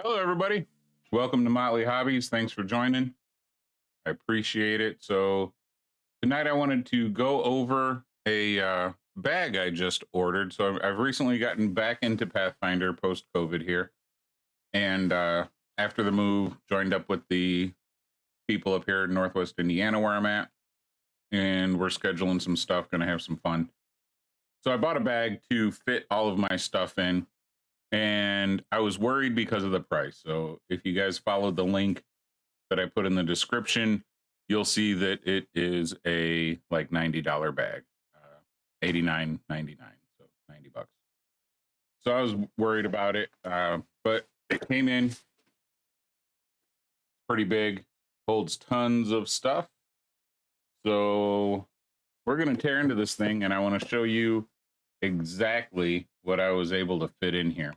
Hello, everybody. Welcome to Motley Hobbies. Thanks for joining. I appreciate it. So tonight I wanted to go over a bag I just ordered. So I've recently gotten back into Pathfinder post-COVID here. And after the move, joined up with the people up here in Northwest Indiana where I'm at. And we're scheduling some stuff, going to have some fun. So I bought a bag to fit all of my stuff in. And I was worried because of the price. So if you guys followed the link that I put in the description, you'll see that it is a like $90 bag, $89.99, so $90. So I was worried about it, but it came in pretty big, holds tons of stuff. So we're going to tear into this thing, and I want to show you exactly what I was able to fit in here.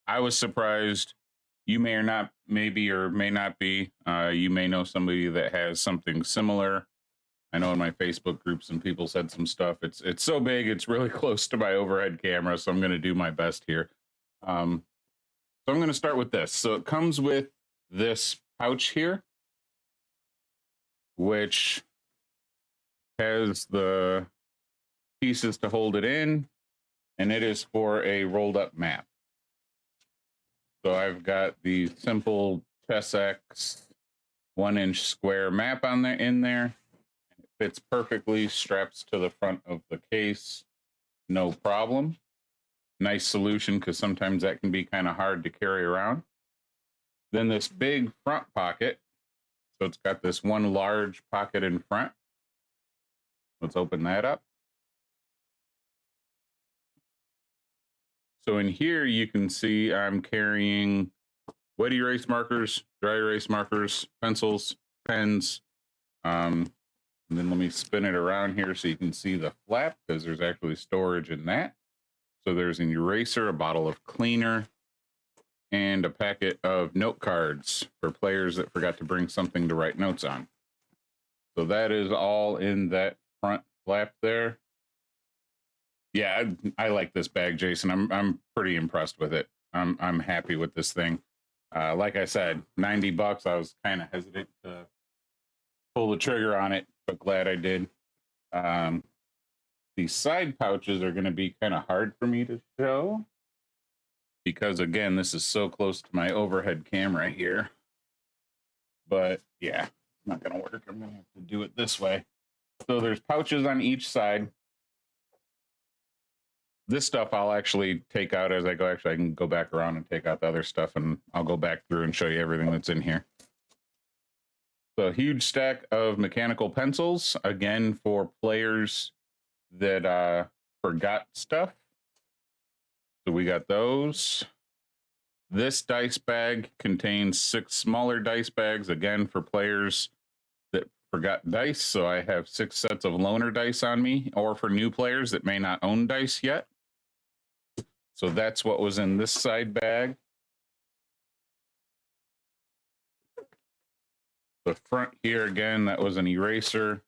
I was surprised. You may or not, maybe or may not be. You may know somebody that has something similar. I know in my Facebook groups and people said some stuff. It's so big, it's really close to my overhead camera, so I'm going to do my best here. So I'm going to start with this. So it comes with this pouch here, which has the pieces to hold it in, and it is for a rolled up map. So I've got the simple Chess-X 1-inch square map on there in there. It fits perfectly, straps to the front of the case, no problem. Nice solution because sometimes that can be kind of hard to carry around. Then this big front pocket. So it's got this one large pocket in front. Let's open that up. So in here, you can see I'm carrying wet erase markers, dry erase markers, pencils, pens. And then let me spin it around here so you can see the flap, because there's actually storage in that. So there's an eraser, a bottle of cleaner, and a packet of note cards for players that forgot to bring something to write notes on. So that is all in that front flap there. Yeah, I like this bag, Jason. I'm pretty impressed with it. I'm happy with this thing. Like I said, $90. I was kind of hesitant to pull the trigger on it, but glad I did. These side pouches are going to be kind of hard for me to show because, again, this is so close to my overhead camera here. But yeah, it's not going to work. I'm going to have to do it this way. So there's pouches on each side. This stuff I'll actually take out as I go. Actually, I can go back around and take out the other stuff, and I'll go back through and show you everything that's in here. So a huge stack of mechanical pencils, again, for players that forgot stuff. So we got those. This dice bag contains 6 smaller dice bags, again, for players that forgot dice. So I have 6 sets of loaner dice on me, or for new players that may not own dice yet. So that's what was in this side bag. The front here, again, that was an eraser,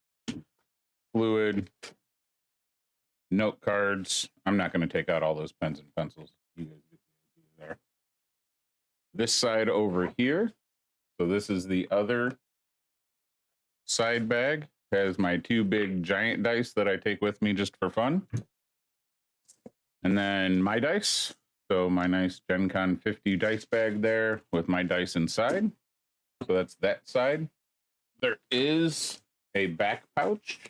fluid, note cards. I'm not going to take out all those pens and pencils. You guys get the idea there. This side over here. So this is the other side bag. Has my 2 big giant dice that I take with me just for fun. And then my dice. So my nice Gen Con 50 dice bag there with my dice inside. So that's that side. There is a back pouch,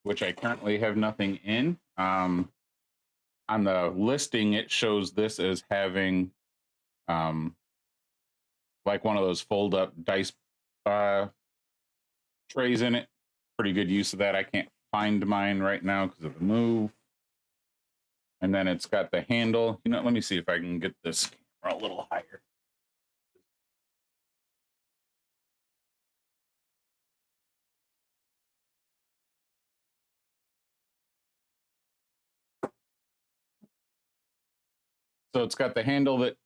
which I currently have nothing in. On the listing, it shows this as having like one of those fold-up dice trays in it. Pretty good use of that. I can't find mine right now because of the move. And then it's got the handle. You know, let me see if I can get this camera a little higher. So it's got the handle that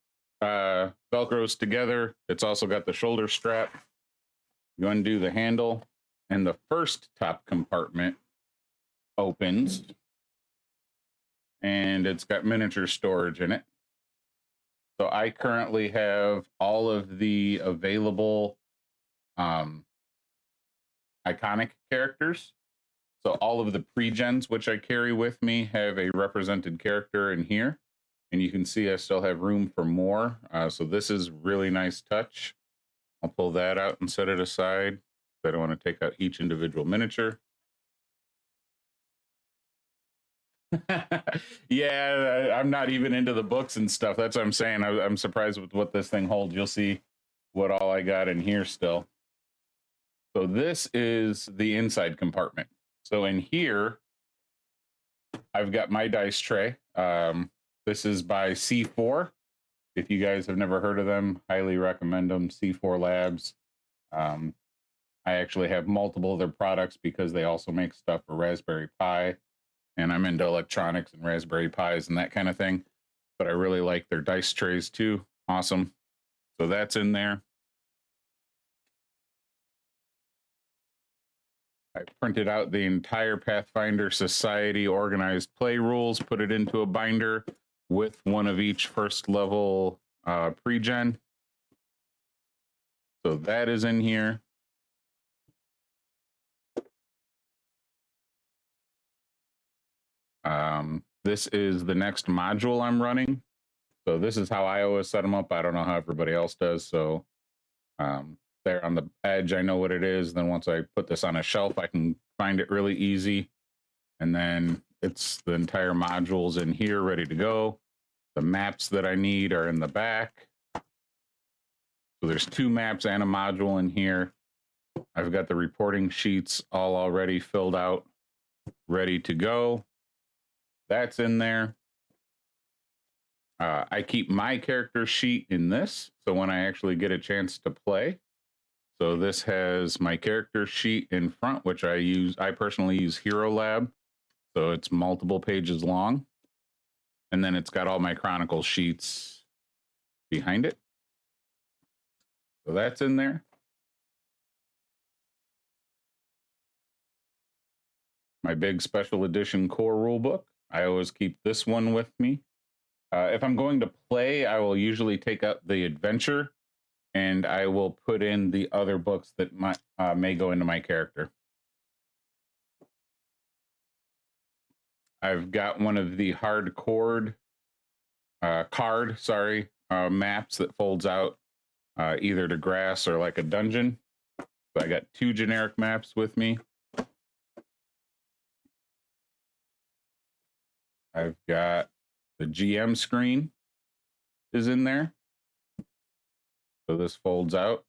Velcros together. It's also got the shoulder strap. You undo the handle, and the first top compartment opens. And it's got miniature storage in it. So I currently have all of the available iconic characters. So all of the pre-gens which I carry with me have a represented character in here. And you can see I still have room for more. So this is really nice touch. I'll pull that out and set it aside. I don't want to take out each individual miniature. Yeah, I'm not even into the books and stuff. That's what I'm saying. I'm surprised with what this thing holds. You'll see what all I got in here still. So this is the inside compartment. So in here, I've got my dice tray. This is by C4. If you guys have never heard of them, highly recommend them. C4 Labs. I actually have multiple of their products because they also make stuff for Raspberry Pi. And I'm into electronics and Raspberry Pis and that kind of thing. But I really like their dice trays too. Awesome. So that's in there. I printed out the entire Pathfinder Society organized play rules, put it into a binder with one of each first level pre-gen. So that is in here. This is the next module I'm running. So this is how I always set them up. I don't know how everybody else does. So there on the edge, I know what it is. Then once I put this on a shelf, I can find it really easy. And then it's the entire modules in here ready to go. The maps that I need are in the back. So there's 2 maps and a module in here. I've got the reporting sheets all already filled out, ready to go. That's in there. I keep my character sheet in this, so when I actually get a chance to play. So this has my character sheet in front, which I personally use Hero Lab. So it's multiple pages long. And then it's got all my Chronicle sheets behind it. So that's in there. My big special edition core rulebook. I always keep this one with me. If I'm going to play, I will usually take out the adventure and I will put in the other books that may go into my character. I've got one of the hard card maps that folds out either to grass or like a dungeon. So I got 2 generic maps with me. I've got the GM screen is in there. So this folds out.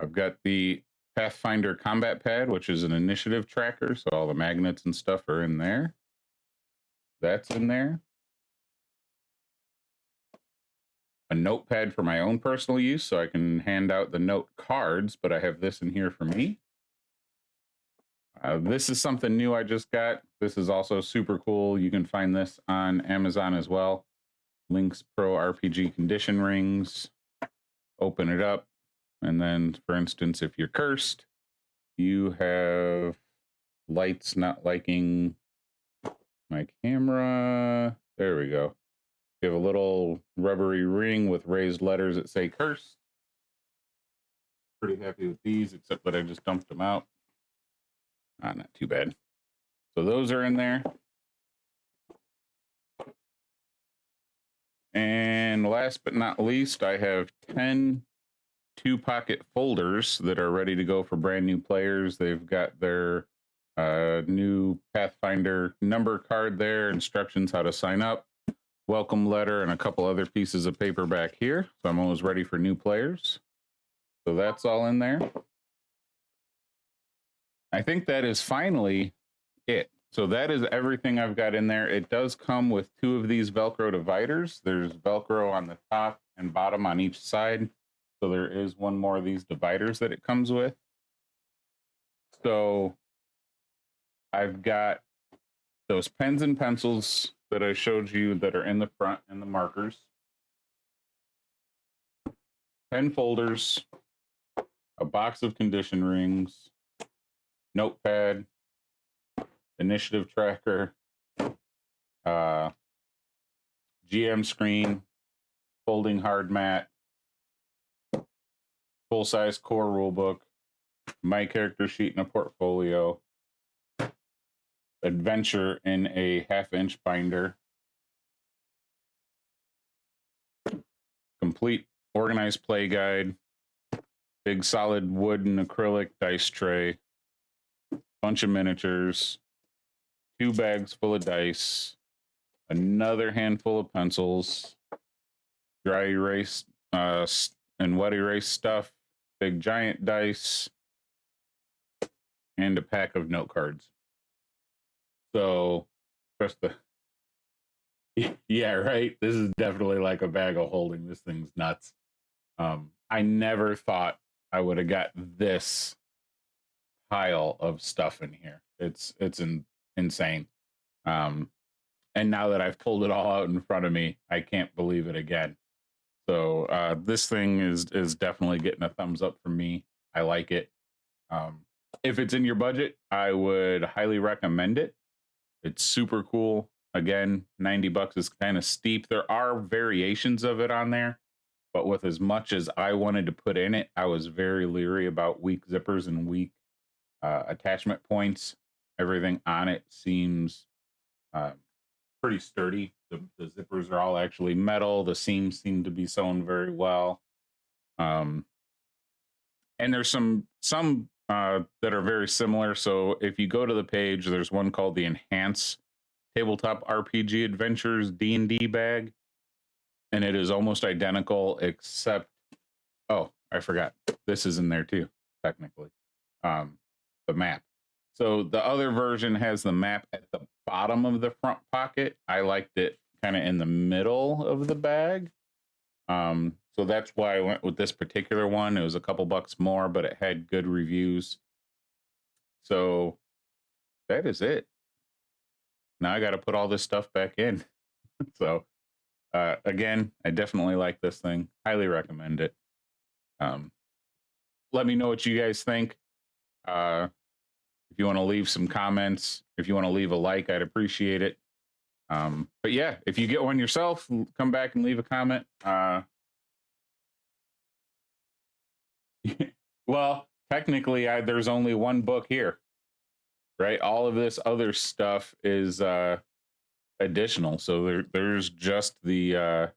I've got the Pathfinder Combat Pad, which is an initiative tracker. So all the magnets and stuff are in there. That's in there. A notepad for my own personal use, so I can hand out the note cards, but I have this in here for me. This is something new I just got. This is also super cool. You can find this on Amazon as well. Link's Pro RPG Condition Rings. Open it up. And then, for instance, if you're cursed, you have lights not liking my camera. There we go. You have a little rubbery ring with raised letters that say cursed. Pretty happy with these, except that I just dumped them out. Not too bad. So those are in there. And last but not least, I have 10 2-pocket folders that are ready to go for brand new players. They've got their new Pathfinder number card there, instructions how to sign up, welcome letter, and a couple other pieces of paper back here. So I'm always ready for new players. So that's all in there. I think that is finally it. So that is everything I've got in there. It does come with 2 of these Velcro dividers. There's Velcro on the top and bottom on each side. So there is one more of these dividers that it comes with. So I've got those pens and pencils that I showed you that are in the front and the markers. 10 folders, a box of condition rings, notepad, initiative tracker, GM screen, folding hard mat, full-size core rulebook, my character sheet in a portfolio, adventure in a 1/2-inch binder, complete organized play guide, big solid wood and acrylic dice tray, bunch of miniatures, 2 bags full of dice, another handful of pencils, dry erase and wet erase stuff, big giant dice, and a pack of note cards. So, just the yeah, right. This is definitely like a bag of holding. This thing's nuts. I never thought I would have got this pile of stuff in here. It's insane. And now that I've pulled it all out in front of me, I can't believe it again. So this thing is definitely getting a thumbs up from me. I like it. If it's in your budget, I would highly recommend it. It's super cool. Again, $90 is kind of steep. There are variations of it on there, but with as much as I wanted to put in it, I was very leery about weak zippers and weak attachment points. Everything on it seems pretty sturdy. The zippers are all actually metal. The seams seem to be sewn very well. And there's some that are very similar. So if you go to the page, there's one called the Enhance Tabletop RPG Adventures D&D bag, and it is almost identical except, oh, I forgot, this is in there too, technically, the map. So the other version has the map at the bottom of the front pocket. I liked it kind of in the middle of the bag. So that's why I went with this particular one. It was a couple bucks more, but it had good reviews. So that is it. Now I got to put all this stuff back in. So again, I definitely like this thing. Highly recommend it. Let me know what you guys think. If you want to leave some comments, if you want to leave a like, I'd appreciate it. But yeah, if you get one yourself, come back and leave a comment. Well, technically, there's only one book here, right? All of this other stuff is additional. So there's just the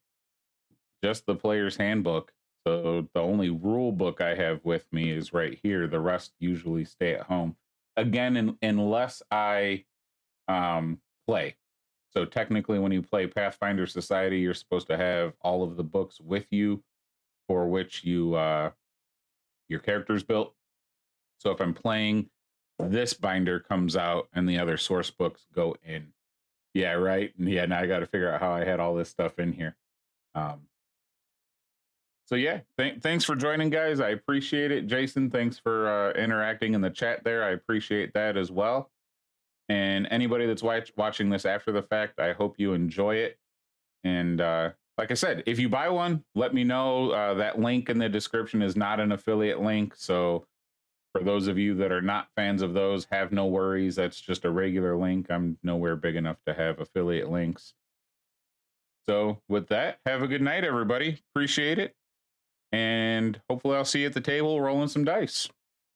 player's handbook. So the only rule book I have with me is right here. The rest usually stay at home. Again, unless I play. So technically, when you play Pathfinder Society, you're supposed to have all of the books with you for which you your character's built. So if I'm playing, this binder comes out and the other source books go in. Yeah, right. Yeah, now I got to figure out how I had all this stuff in here. So yeah, thanks for joining, guys. I appreciate it. Jason, thanks for interacting in the chat there. I appreciate that as well. And anybody that's watching this after the fact, I hope you enjoy it. And like I said, if you buy one, let me know. That link in the description is not an affiliate link. So for those of you that are not fans of those, have no worries. That's just a regular link. I'm nowhere big enough to have affiliate links. So with that, have a good night, everybody. Appreciate it. And hopefully I'll see you at the table rolling some dice.